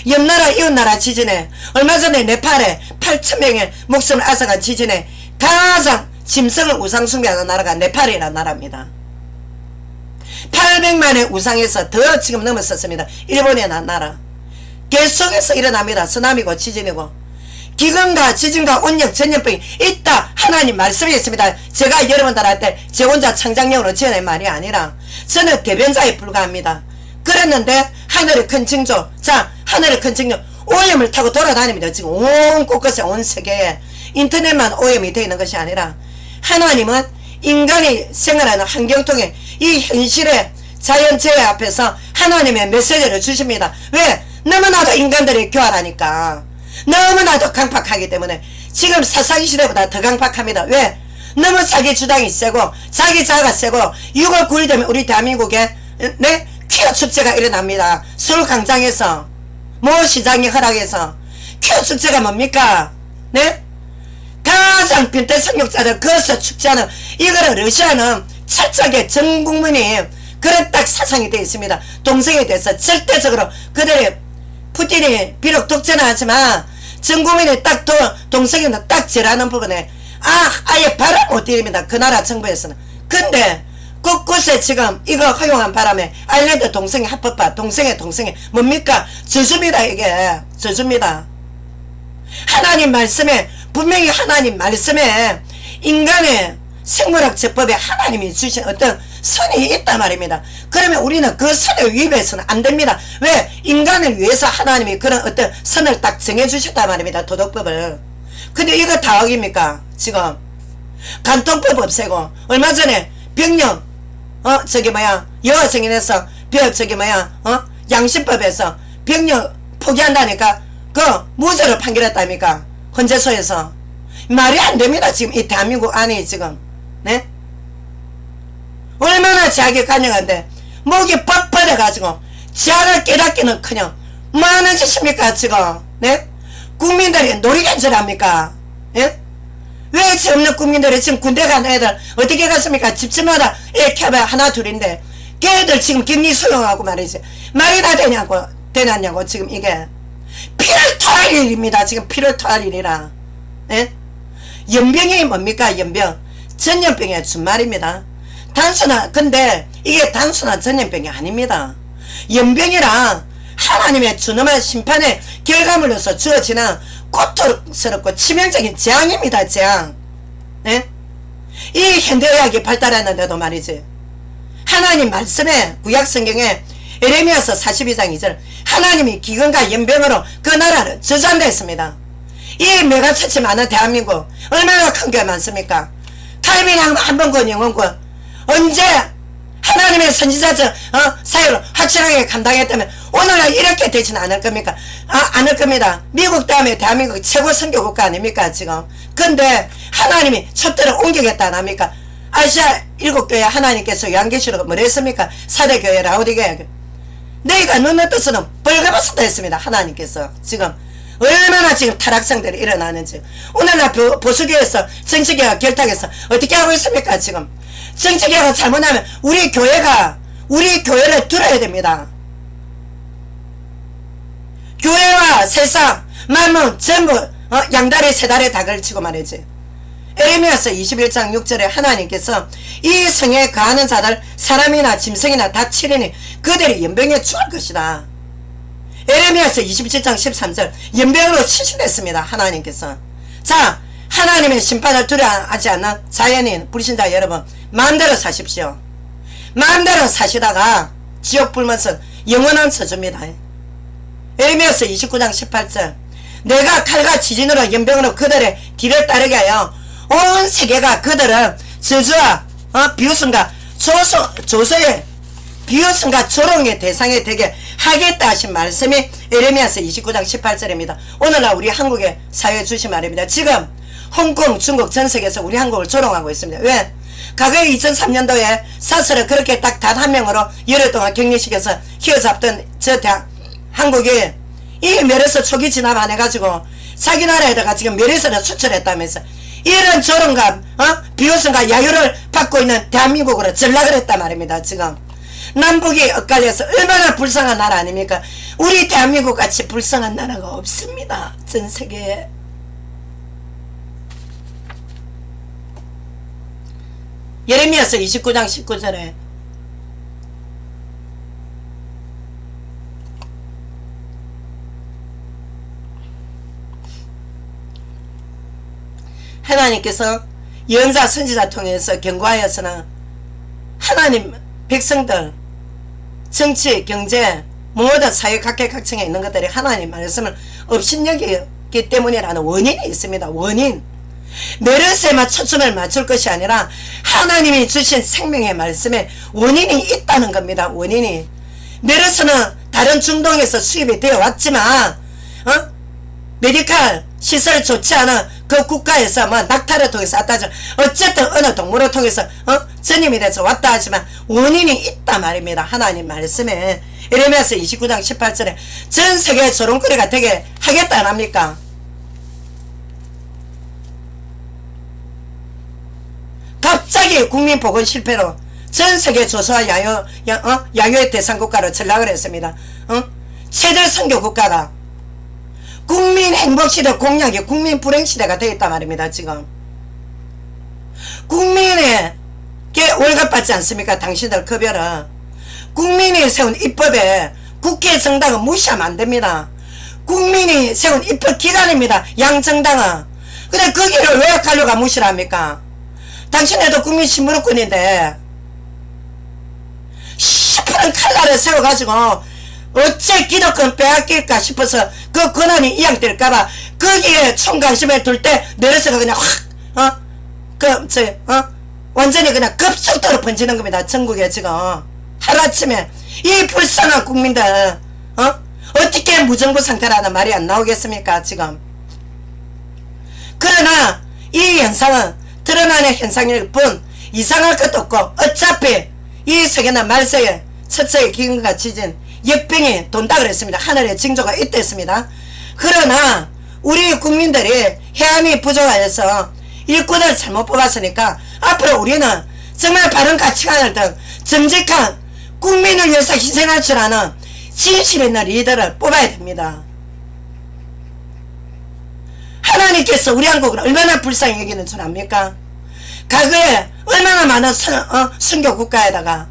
옆나라 이웃나라 지진에 얼마 전에 네팔에 8,000명의 목숨을 앗아간 지진에 가장 짐승을 우상숭배하는 나라가 네팔이라는 나라입니다. 800만의 우상에서 더 지금 넘었었습니다. 일본의 나라. 계속해서 일어납니다. 쓰나미고 지진이고 기근과 지진과 온역 전염병이 있다. 하나님 말씀이 있습니다. 제가 여러분들한테 제 혼자 창작력으로 지어낸 말이 아니라 저는 대변자에 불과합니다. 그랬는데 하늘의 큰 징조, 하늘의 큰 징조 오염을 타고 돌아다닙니다. 지금 온 곳곳에 온 세계에 인터넷만 오염이 되어 있는 것이 아니라 하나님은 인간이 생활하는 환경통에 이 현실의 자연재해 앞에서 하나님의 메시지를 주십니다. 왜? 너무나도 인간들이 교활하니까 너무나도 강팍하기 때문에 지금 사사기 시대보다 더 강팍합니다. 왜? 너무 자기 주장이 세고 자기 자아가 세고 6월 9일 되면 우리 대한민국에 퀴어 축제가 일어납니다. 서울 광장에서 모 시장이 허락해서 퀴어 축제가 뭡니까? 네? 가장 빌대 성욕자들 거기서 축제하는 이거를 러시아는 철저하게 전 국민이 그런 딱 사상이 되어 있습니다. 동성애에 대해서 절대적으로 그들의 푸틴이 비록 독재는 하지만 전 국민이 딱 동성애는 딱 절하는 부분에 아예 발을 못 들입니다. 그 나라 정부에서는. 근데 곳곳에 지금 이거 허용한 바람에 아일랜드 동성애 합법화 동성애 뭡니까? 저주입니다. 이게 저주입니다. 하나님 말씀에 분명히 하나님 말씀에 인간의 생물학 제법에 하나님이 주신 어떤 선이 있단 말입니다. 그러면 우리는 그 선에 위배해서는 안 됩니다. 왜? 인간을 위해서 하나님이 그런 어떤 선을 딱 정해주셨단 말입니다. 도덕법을. 근데 이거 다 어깁니까? 지금 간통법 없애고 얼마 전에 병령 여성인에서 양심법에서 병력 포기한다니까 그 무죄로 판결했답니까? 헌재소에서. 말이 안 됩니다. 지금 이 대한민국 안에 지금. 네? 얼마나 자기 간영한데 목이 뻣뻣해가지고 지하를 깨닫기는 그냥 뭐 하는 짓입니까 지금? 네? 국민들이 놀이견절합니까? 예? 왜 젊은 국민들이 지금 군대 간 애들 어떻게 갔습니까? 집집마다 이렇게 하면 하나 둘인데 걔들 지금 격리 수용하고 말이지 말이 다 되냐고 지금 이게 피를 토할 일입니다. 지금 피를 토할 일이라. 예? 연병이 뭡니까? 연병 전염병의 준말입니다. 단순한 근데 이게 단순한 전염병이 아닙니다. 연병이란 하나님의 준엄한 심판의 결과물로서 주어지는 고통스럽고 치명적인 재앙입니다. 재앙. 예? 이 현대의학이 발달했는데도 말이지 하나님 말씀에 구약성경에 에레미야서 42장 2절 하나님이 기근과 연병으로 그 나라를 저주한다 했습니다. 이 메가처치 많은 대한민국 얼마나 큰 게 많습니까? 타이밍 한번권 영원권 언제 하나님의 선지자적 사역을 확실하게 감당했다면 오늘날 이렇게 되지는 않을 겁니까? 않을 겁니다. 미국 다음에 대한민국 최고 선교국가 아닙니까 지금? 근데 하나님이 촛대를 옮기겠다 안 합니까? 아시아 7교회 하나님께서 요한계시록 뭘 했습니까? 사대교회 라오디게에 너희가 너는 뜻으로는 벌거벗었다 했습니다. 하나님께서 지금 얼마나 지금 타락성들이 일어나는지 오늘날 보수교회에서 정치개혁 결탁해서 어떻게 하고 있습니까 지금? 정치개혁을 잘못하면 우리 교회를 들어야 됩니다. 교회와 세상 만문 전부 양다리 세다리 다 걸치고 말이지. 에레미야서 21장 6절에 하나님께서 이 성에 거하는 자들 사람이나 짐승이나 다 치리니 그들이 연병에 죽을 것이다. 에레미야서 27장 13절 연병으로 치신했습니다. 하나님께서. 자, 하나님의 심판을 두려워하지 않는 자연인 불신자 여러분 마음대로 사십시오. 마음대로 사시다가 지옥 불면서 영원한 저주입니다. 에레미야서 29장 18절 내가 칼과 지진으로 연병으로 그들의 뒤를 따르게 하여 온 세계가 그들을 저주와 비웃음과 조소의 비웃음과 조롱의 대상이 되게 하겠다 하신 말씀이 에레미야서 29장 18절입니다. 오늘날 우리 한국의 사회에 주신 말입니다. 지금 홍콩, 중국 전 세계에서 우리 한국을 조롱하고 있습니다. 왜? 과거에 2003년도에 사설을 그렇게 딱 단 한 명으로 열흘 동안 격리시켜서 휘어잡던 한국이 이 멸에서 초기 진압 안 해가지고 자기 나라에다가 지금 멸에서는 수출했다면서 이런 조롱감 비웃음과 야유를 받고 있는 대한민국으로 전락을 했단 말입니다. 지금 남북이 엇갈려서 얼마나 불쌍한 나라 아닙니까? 우리 대한민국 같이 불쌍한 나라가 없습니다. 전 세계에. 예레미야서 29장 19절에 하나님께서 예언자 선지자 통해서 경고하였으나 하나님 백성들 정치 경제 모든 사회 각계각층에 있는 것들이 하나님 말씀을 업신여기기 때문이라는 원인이 있습니다. 원인 메르스에만 초점을 맞출 것이 아니라 하나님이 주신 생명의 말씀에 원인이 있다는 겁니다. 원인이 메르스는 다른 중동에서 수입이 되어 왔지만 메디칼 시설 좋지 않은 그 국가에서 뭐 낙타를 통해서 왔다 어쨌든 어느 동물을 통해서 전염이 돼서 왔다 하지만 원인이 있다 말입니다. 하나님 말씀에 에레미야서 29장 18절에 전 세계 조롱거리가 되게 하겠다 안 합니까? 갑자기 국민보건 실패로 전 세계 조소와 야유의 대상국가로 전락을 했습니다. 최대 선교국가가 국민 행복시대 공약이 국민 불행시대가 되겠단 말입니다. 지금 국민에게 월급 받지 않습니까? 당신들 급여를 국민이 세운 입법에 국회 정당은 무시하면 안됩니다. 국민이 세운 입법 기관입니다. 양정당은. 근데 거기를 왜 관료가 무시를 합니까? 당신네도 국민신문권인데 시퍼런 칼날을 세워가지고 어째 기득권 빼앗길까 싶어서 그 권한이 이양될까봐 거기에 총관심을 둘 때 내려서가 그냥 확 완전히 그냥 급속도로 번지는 겁니다. 전국에 지금 하루아침에 이 불쌍한 국민들 어떻게 무정부 상태라는 말이 안 나오겠습니까 지금. 그러나 이 현상은 드러나는 현상일 뿐 이상할 것도 없고 어차피 이 세계나 말세에 처처의 기근과 지진 역병이 돈다 그랬습니다. 하늘의 징조가 있댔습니다. 그러나 우리 국민들이 해안이 부족하여서 일꾼을 잘못 뽑았으니까 앞으로 우리는 정말 바른 가치관을 등 정직한 국민을 위해서 희생할 줄 아는 진실 있는 리더를 뽑아야 됩니다. 하나님께서 우리 한국을 얼마나 불쌍히 여기는 줄 압니까? 과거에 얼마나 많은 순교 국가에다가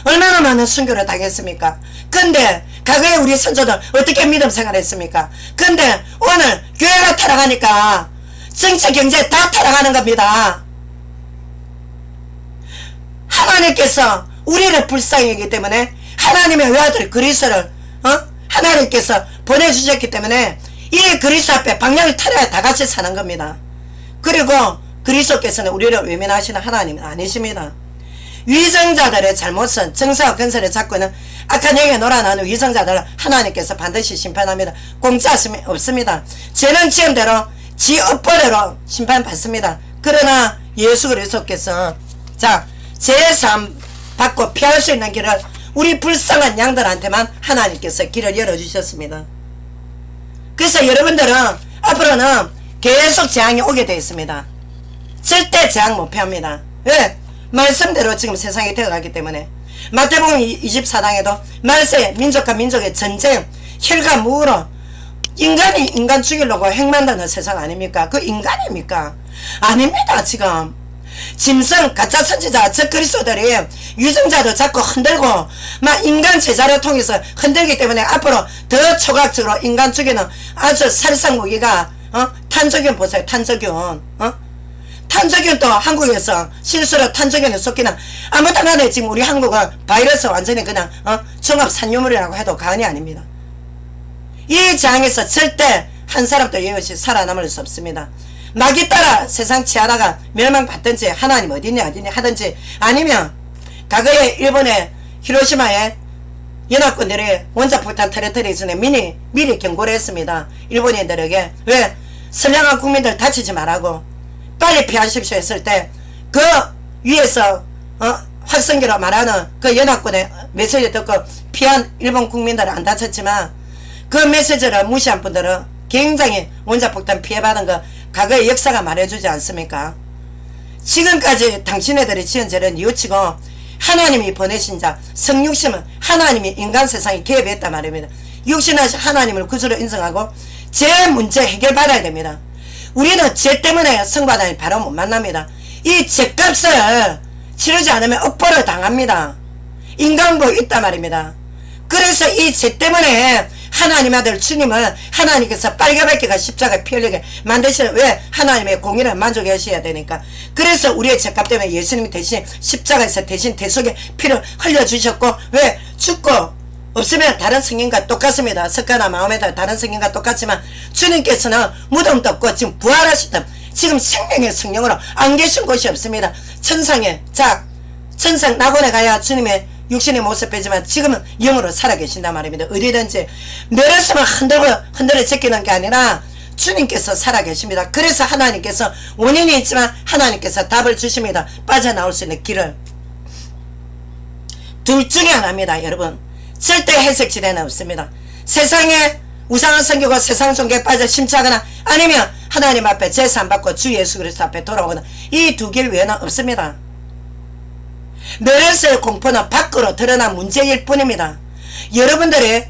얼마나 많은 순교를 당했습니까? 근데 과거에 우리 선조들 어떻게 믿음 생활했습니까? 근데 오늘 교회가 타락하니까 정치 경제 다 타락하는 겁니다. 하나님께서 우리를 불쌍히 여기기 때문에 하나님의 외아들 그리스도를 하나님께서 보내주셨기 때문에 이 그리스도 앞에 방향을 틀어야 다 같이 사는 겁니다. 그리고 그리스도께서는 우리를 외면하시는 하나님은 아니십니다. 위정자들의 잘못은 정사와 건설에 잡고 있는 악한 영에 놀아나는 위정자들을 하나님께서 반드시 심판합니다. 공짜 없습니다. 죄는 지음대로 지 업보대로 심판받습니다. 그러나 예수 그리스도께서 제삼 받고 피할 수 있는 길을 우리 불쌍한 양들한테만 하나님께서 길을 열어주셨습니다. 그래서 여러분들은 앞으로는 계속 재앙이 오게 되어 있습니다. 절대 재앙 못 피합니다. 왜? 말씀대로 지금 세상이 되어가기 때문에. 마태복음 24장에도 말세 민족과 민족의 전쟁, 혈과 무으로 인간이 인간 죽이려고 핵만드는 세상 아닙니까? 그 인간입니까? 아닙니다. 지금 짐승 가짜 선지자 적그리스도들이 유정자도 자꾸 흔들고 막 인간 제자를 통해서 흔들기 때문에 앞으로 더 초각적으로 인간 죽이는 아주 살상 무기가 탄저균 보세요. 탄저균 탄저균도 한국에서 실수로 탄저균을 쏟기는 아무튼 간에 지금 우리 한국은 바이러스 완전히 그냥 종합 산유물이라고 해도 과언이 아닙니다. 이 장에서 절대 한 사람도 예외 없이 살아남을 수 없습니다. 마귀 따라 세상 치하다가 멸망받든지 하나님 어디냐 하든지 아니면 과거에 일본의 히로시마에 연합군들이 원자폭탄 터뜨리기 전에 미리 경고를 했습니다. 일본인들에게. 왜? 선량한 국민들 다치지 말라고 빨리 피하십시오 했을 때 그 위에서 확성기로 말하는 그 연합군의 메시지 듣고 피한 일본 국민들은 안 다쳤지만 그 메시지를 무시한 분들은 굉장히 원자폭탄 피해받은 거 과거의 역사가 말해주지 않습니까? 지금까지 당신네들이 지은 죄는 뉘우치고 하나님이 보내신 자 성육신은 하나님이 인간 세상에 개입했단 말입니다. 육신하신 하나님을 구주로 인정하고 죄 문제 해결받아야 됩니다. 우리는 죄 때문에 성받아니 바로 못 만납니다. 이 죄값을 치르지 않으면 업보를 당합니다. 인간고 있단 말입니다. 그래서 이 죄 때문에 하나님 아들 주님을 하나님께서 빨개벗기가 십자가에 피 흘리게 만드시는 왜? 하나님의 공의를 만족하셔야 되니까. 그래서 우리의 죄값 때문에 예수님이 대신 십자가에서 대신 대속의 피를 흘려주셨고 왜? 죽고 없으면 다른 성경과 똑같습니다. 석가나 마음에다 다른 성경과 똑같지만 주님께서는 무덤도 없고 지금 부활하시던 지금 생명의 성령으로 안 계신 곳이 없습니다. 천상에 천상 낙원에 가야 주님의 육신의 모습 빼지만 지금은 영으로 살아계신단 말입니다. 어디든지 내렸으면 흔들어 제끼는 게 아니라 주님께서 살아계십니다. 그래서 하나님께서 원인이 있지만 하나님께서 답을 주십니다. 빠져나올 수 있는 길을. 둘 중에 하나입니다. 여러분 절대 해석지대는 없습니다. 세상에 우상한 선교가 세상 종교에 빠져 심취하거나 아니면 하나님 앞에 제사 받고 주 예수 그리스도 앞에 돌아오거나 이 두 길 외에는 없습니다. 메르스의 공포는 밖으로 드러난 문제일 뿐입니다. 여러분들이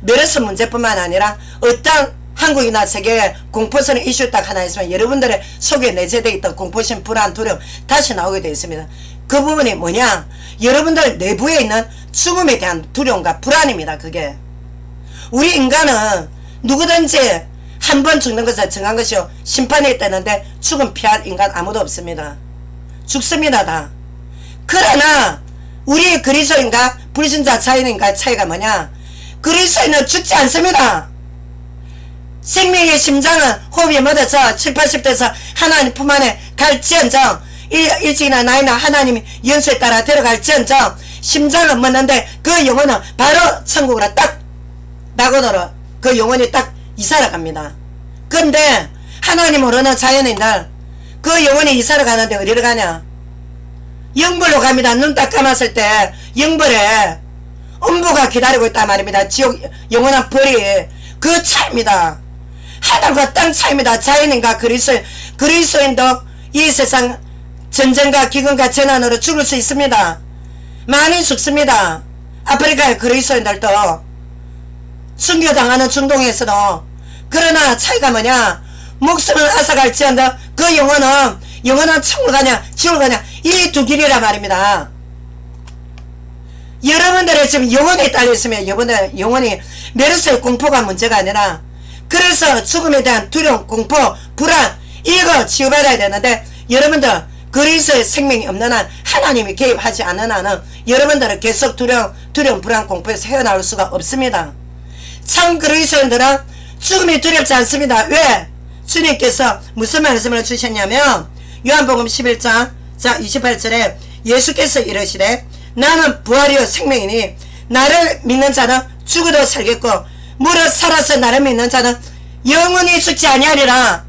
메르스 문제뿐만 아니라 어떤 한국이나 세계에 공포스러운 이슈 딱 하나 있으면 여러분들의 속에 내재되어 있던 공포심, 불안, 두려움 다시 나오게 되어 있습니다. 그 부분이 뭐냐? 여러분들 내부에 있는 죽음에 대한 두려움과 불안입니다. 그게 우리 인간은 누구든지 한 번 죽는 것을 정한 것이요 심판이 있다는데 죽음 피할 인간 아무도 없습니다. 죽습니다. 다. 그러나 우리 그리스도인과 불신자 자연인과 차이가 뭐냐? 그리스도인은 죽지 않습니다. 생명의 심장은 호흡이 멎어서 7, 80대에서 하나님 품 안에 갈지언정 일찍이나 나이나 하나님이 연수에 따라 들어갈지언정 심장은 멎는데 그 영혼은 바로 천국으로 딱 낙원으로 그 영혼이 딱 이사를 갑니다. 근데 하나님 모르는 자연인들 그 영혼이 이사를 가는데 어디를 가냐? 영벌로 갑니다. 눈 딱 감았을 때 영벌에 음부가 기다리고 있단 말입니다. 지옥 영원한 벌이 그 차이입니다. 하늘과 땅 차이입니다. 자연인과 그리스도인도 이 세상 전쟁과 기근과 재난으로 죽을 수 있습니다. 많이 죽습니다. 아프리카의 그리스도인들도 순교당하는 중동에서도. 그러나 차이가 뭐냐? 목숨을 앗아갈지언정 그 영혼은 영원한 천국 가냐 지옥 가냐 이 두 길이라 말입니다. 여러분들의 지금 영혼이 딸려있으면 여러분들 영혼이 메르스의 공포가 문제가 아니라 그래서 죽음에 대한 두려움, 공포, 불안 이거 치유받아야 되는데 여러분들 그리스도의 생명이 없는 한 하나님이 개입하지 않는 한은 여러분들은 계속 두려움, 불안, 공포에서 헤어나올 수가 없습니다. 참 그리스도인들은 죽음이 두렵지 않습니다. 왜? 주님께서 무슨 말씀을 주셨냐면 요한복음 11장 자 28절에 예수께서 이르시되 나는 부활이요 생명이니 나를 믿는 자는 죽어도 살겠고 무릇 살아서 나를 믿는 자는 영원히 죽지 아니하리라.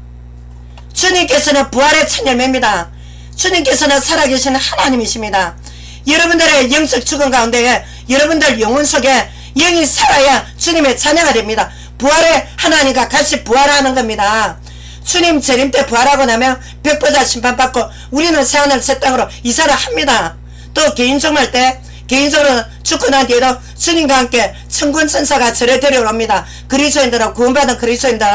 주님께서는 부활의 첫 열매입니다. 주님께서는 살아계신 하나님이십니다. 여러분들의 영적 죽음 가운데 여러분들 영혼 속에 영이 살아야 주님의 자녀가 됩니다. 부활의 하나님과 같이 부활하는 겁니다. 주님 재림 때 부활하고 나면 백보자 심판받고 우리는 새하늘 새 땅으로 이사를 합니다. 또 개인종말 때 개인적으로 죽고 난 뒤에도 주님과 함께 천군 천사가 절에 데려옵니다. 그리스도인들은 구원받은 그리스도인들.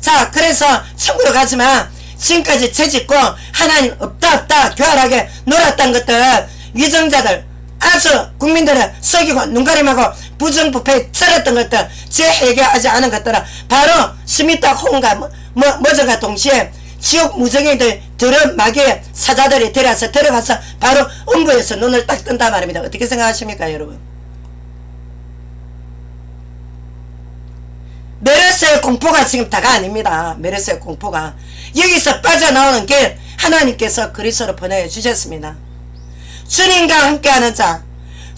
자 그래서 천국으로 가지만 지금까지 죄짓고 하나님 없다 교활하게 놀았던 것들 위정자들 아주 국민들을 속이고 눈가림하고 부정부패에 썰었던 것들 죄 해결하지 않은 것들은 바로 스미타 홍과 머저가 동시에 지옥 무정이들 들은 마귀의 사자들이 들어가서 바로 음부에서 눈을 딱 뜬단 말입니다. 어떻게 생각하십니까 여러분? 메르스의 공포가 지금 다가 아닙니다. 메르스의 공포가 여기서 빠져나오는 길 하나님께서 그리스도로 보내주셨습니다. 주님과 함께하는 자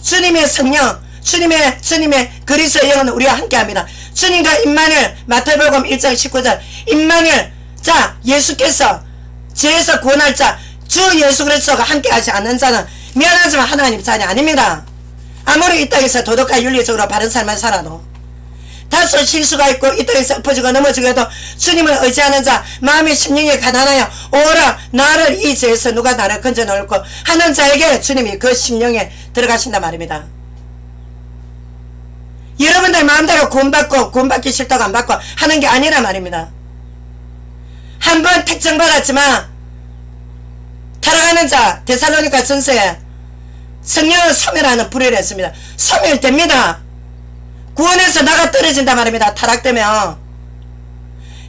주님의 성령 주님의 그리스도의 영은 우리와 함께합니다. 주님과 임마누엘 마태복음 1장 19절 임마누엘 자 예수께서 죄에서 구원할 자 주 예수 그리스도가 함께하지 않는 자는 미안하지만 하나님 자녀 아닙니다. 아무리 이 땅에서 도덕과 윤리적으로 바른 삶을 살아도 다소 실수가 있고 이 땅에서 엎어지고 넘어지고 해도 주님을 의지하는 자 마음의 심령이 가난하여 오라 나를 이 죄에서 누가 나를 건져놓을고 하는 자에게 주님이 그 심령에 들어가신단 말입니다. 여러분들 마음대로 구원받고 구원받기 싫다고 안 받고 하는 게 아니라 말입니다. 한번 택정받았지만 타락하는 자 데살로니가 전서에 성령을 소멸하는 불의를 했습니다. 소멸됩니다. 구원에서 나가 떨어진단 말입니다. 타락되면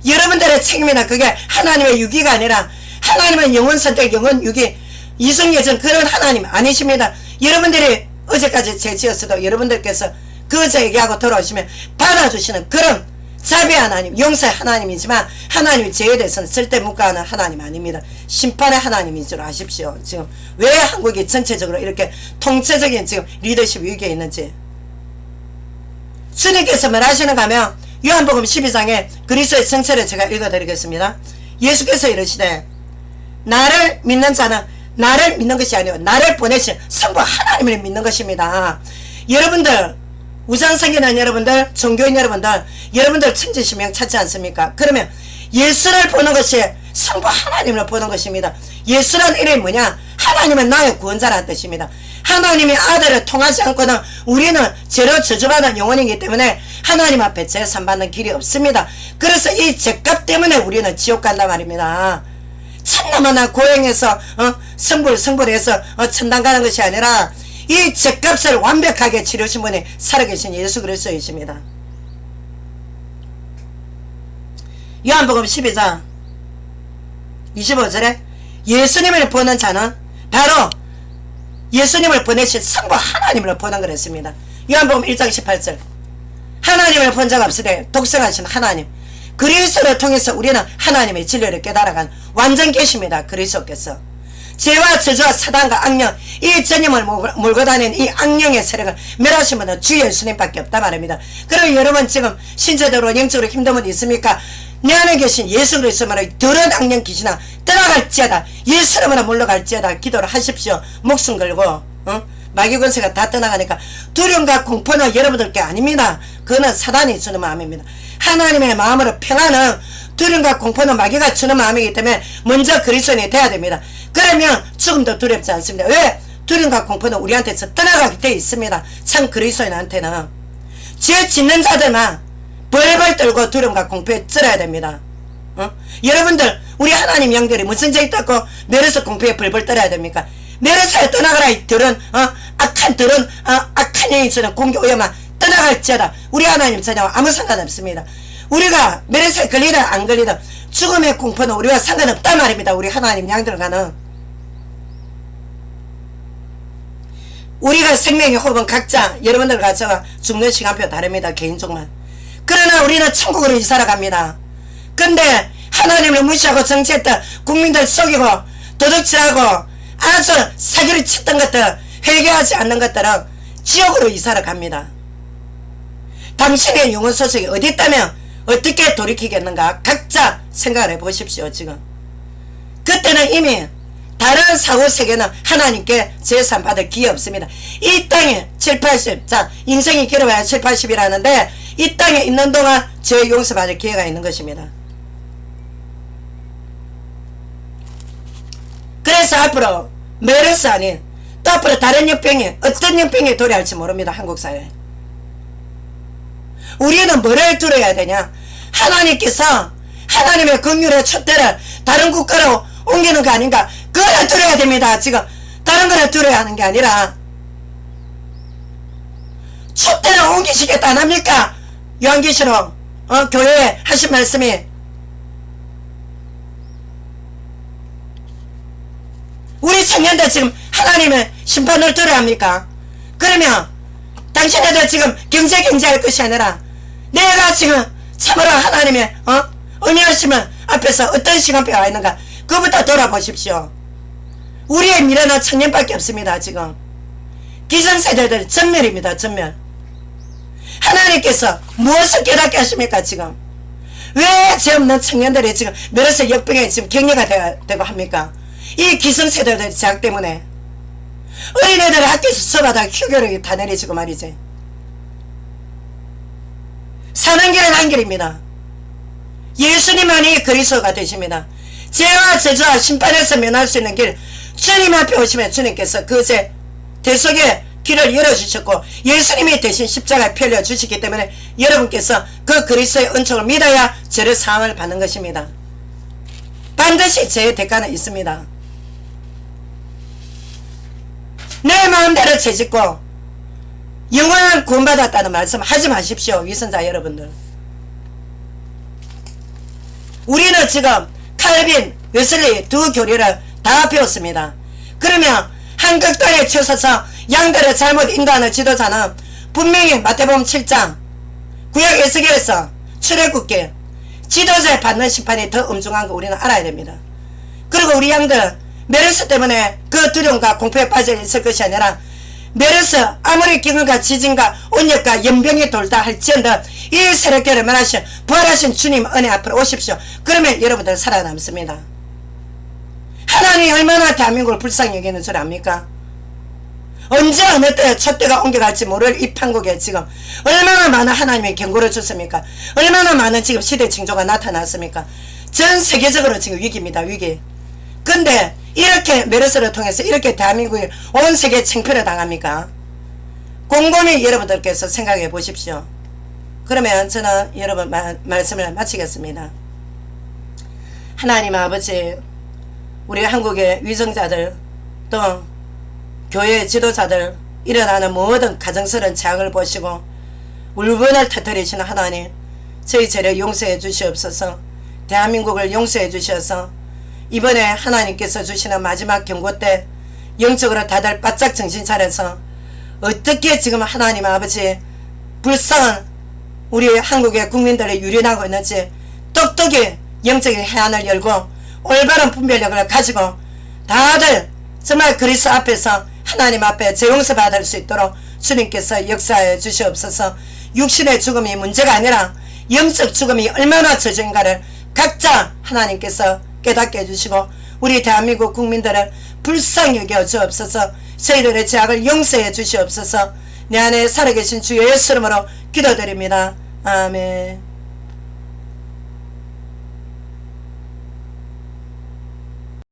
여러분들의 책임이나 그게 하나님의 유기가 아니라 하나님은 영혼 선택 영혼 유기 이성예전 그런 하나님 아니십니다. 여러분들이 어제까지 죄 지었어도 여러분들께서 그 죄 얘기하고 돌아오시면 받아주시는 그런 자비 하나님 용서의 하나님이지만 하나님이 죄에 대해서는 절대 묵과하는 하나님 아닙니다. 심판의 하나님인 줄 아십시오. 지금 왜 한국이 전체적으로 이렇게 통체적인 지금 리더십 위기에 있는지 주님께서 뭘 하시는가 하면 요한복음 12장에 그리스도의 성체를 제가 읽어드리겠습니다. 예수께서 이르시되 나를 믿는 자는 나를 믿는 것이 아니요 나를 보내신 성부 하나님을 믿는 것입니다. 여러분들 우상생기는 여러분들 종교인 여러분들 천지신명 찾지 않습니까? 그러면 예수를 보는 것이 성부 하나님을 보는 것입니다. 예수란 이름이 뭐냐? 하나님은 나의 구원자라는 뜻입니다. 하나님의 아들을 통하지 않고는 우리는 죄로 저주받은 영혼이기 때문에 하나님 앞에 재산받는 길이 없습니다. 그래서 이 죄값 때문에 우리는 지옥 간단 말입니다. 천남하나 고행해서 성불해서 천당 가는 것이 아니라 이 죄값을 완벽하게 치르신 분이 살아계신 예수 그리스도이십니다. 요한복음 12장 25절에 예수님을 보는 자는 바로 예수님을 보내신 성부 하나님을 보는 그랬습니다. 요한복음 1장 18절 하나님을 본 자가 없으되 독생하신 하나님 그리스도를 통해서 우리는 하나님의 진리를 깨달아간 완전 계십니다. 그리스도께서 죄와 저주와 사단과 악령, 이 전염을 몰고 다니는 이 악령의 세력을 멸하신 분은 주 예수님밖에 없다 말입니다. 그리고 여러분 지금 신체적으로 영적으로 힘든 분 있습니까? 내 안에 계신 예수 그리스도만의 더러운 악령 귀신아 떠나갈지어다, 예수님으로 물러갈지어다 기도를 하십시오. 목숨 걸고 마귀 권세가 다 떠나가니까 두려움과 공포는 여러분들께 아닙니다. 그거는 사단이 주는 마음입니다. 하나님의 마음으로 평안은 두려움과 공포는 마귀가 주는 마음이기 때문에 먼저 그리스도인이 돼야 됩니다. 그러면 죽음도 두렵지 않습니다. 왜? 두려움과 공포는 우리한테서 떠나가게 되어 있습니다. 참 그리스도인한테는 죄 짓는 자들만 벌벌 떨고 두려움과 공포에 쩔어야 됩니다. 여러분들 우리 하나님 양들이 무슨 죄 있다고 메르스 공포에 벌벌 떨어야 됩니까? 메르스에 떠나가라 이 들은 악한 들은 악한 영이 주는 공기 오염만 떠나갈지어다. 우리 하나님 자녀와 아무 상관없습니다. 우리가 메르스에 걸리든 안 걸리든 죽음의 공포는 우리와 상관없단 말입니다. 우리 하나님 양들과는. 우리가 생명의 호흡은 각자 여러분들과 저와 죽는 시간표 다릅니다. 개인적만. 그러나 우리는 천국으로 이사를 갑니다. 근데 하나님을 무시하고 정치했던 국민들 속이고 도둑질하고 아주 사기를 쳤던 것들, 회개하지 않는 것들은 지옥으로 이사를 갑니다. 당신의 영혼 소속이 어디 있다면 어떻게 돌이키겠는가 각자 생각을 해보십시오. 지금 그때는 이미 다른 사후세계는 하나님께 재산받을 기회 없습니다. 이 땅에 7, 80, 자 인생이 길어봐야 7, 80이라는데 이 땅에 있는 동안 죄 용서받을 기회가 있는 것입니다. 그래서 앞으로 메르스 아닌 또 앞으로 다른 역병이 어떤 역병이 도래할지 모릅니다. 한국사회에. 우리는 뭐를 두려워야 되냐? 하나님께서 하나님의 긍휼의 촛대를 다른 국가로 옮기는 거 아닌가? 그거를 두려워야 됩니다. 지금 다른 거를 두려워야 하는 게 아니라 촛대를 옮기시겠다 안 합니까? 요한계시록 교회에 하신 말씀이 우리 청년들 지금 하나님의 심판을 두려워합니까? 그러면 당신네들 지금 경제할 것이 아니라 내가 지금 참으로 하나님의 은혜하심을 앞에서 어떤 시간표가 와 있는가 그부터 돌아보십시오. 우리의 미래는 청년밖에 없습니다. 지금 기성세대들 전멸입니다. 전멸. 하나님께서 무엇을 깨닫게 하십니까? 지금 왜 죄 없는 청년들이 지금 메르스 역병에 지금 격려가 되고 합니까? 이 기성세대들의 제약 때문에 어린애들이 학교에서 수업하다가 휴교력이 다 내리지고 말이지. 사는 길은 한 길입니다. 예수님만이 그리스도가 되십니다. 죄와 저주와 심판에서 면할 수 있는 길 주님 앞에 오시면 주님께서 그 죄 대속의 길을 열어주셨고 예수님이 대신 십자가에 펴려주시기 때문에 여러분께서 그 그리스도의 은총을 믿어야 죄를 사함을 받는 것입니다. 반드시 죄의 대가는 있습니다. 내 마음대로 죄짓고 영원한 구원받았다는 말씀 하지 마십시오. 위선자 여러분들. 우리는 지금 칼빈, 웨슬리 두 교리를 다 배웠습니다. 그러면 한극단에 쳐서서 양들을 잘못 인도하는 지도자는 분명히 마태복음 7장 구약 에스겔에서 출애굽기 지도자에 받는 심판이 더 엄중한 거 우리는 알아야 됩니다. 그리고 우리 양들 메르스 때문에 그 두려움과 공포에 빠져 있을 것이 아니라 메르스 아무리 기근과 지진과 온역과 연병이 돌다 할지언정 이 세력계를 면하신 부활하신 주님 은혜 앞으로 오십시오. 그러면 여러분들 살아남습니다. 하나님이 얼마나 대한민국을 불쌍히 여기는 줄 압니까? 언제 어느 때 촛대가 옮겨갈지 모를 이 판국에 지금 얼마나 많은 하나님의 경고를 줬습니까? 얼마나 많은 지금 시대 징조가 나타났습니까? 전 세계적으로 지금 위기입니다. 위기. 근데 이렇게 메르스를 통해서 이렇게 대한민국이 온 세계에 창피를 당합니까? 곰곰이 여러분들께서 생각해 보십시오. 그러면 저는 여러분 말씀을 마치겠습니다. 하나님 아버지, 우리 한국의 위정자들 또 교회 지도자들 일어나는 모든 가정스러운 재앙을 보시고 울분을 터뜨리시는 하나님, 저희 죄를 용서해 주시옵소서. 대한민국을 용서해 주셔서 이번에 하나님께서 주시는 마지막 경고 때 영적으로 다들 바짝 정신 차려서 어떻게 지금 하나님 아버지 불쌍한 우리 한국의 국민들이 유린하고 있는지 똑똑히 영적인 해안을 열고 올바른 분별력을 가지고 다들 정말 그리스도 앞에서 하나님 앞에 재용서 받을 수 있도록 주님께서 역사해 주시옵소서. 육신의 죽음이 문제가 아니라 영적 죽음이 얼마나 저정인가를 각자 하나님께서 깨닫게 해주시고 우리 대한민국 국민들을 불쌍히 여겨 주옵소서. 저희들의 죄악을 용서해 주시옵소서. 내 안에 살아계신 주 예수 이름으로 기도드립니다. 아멘.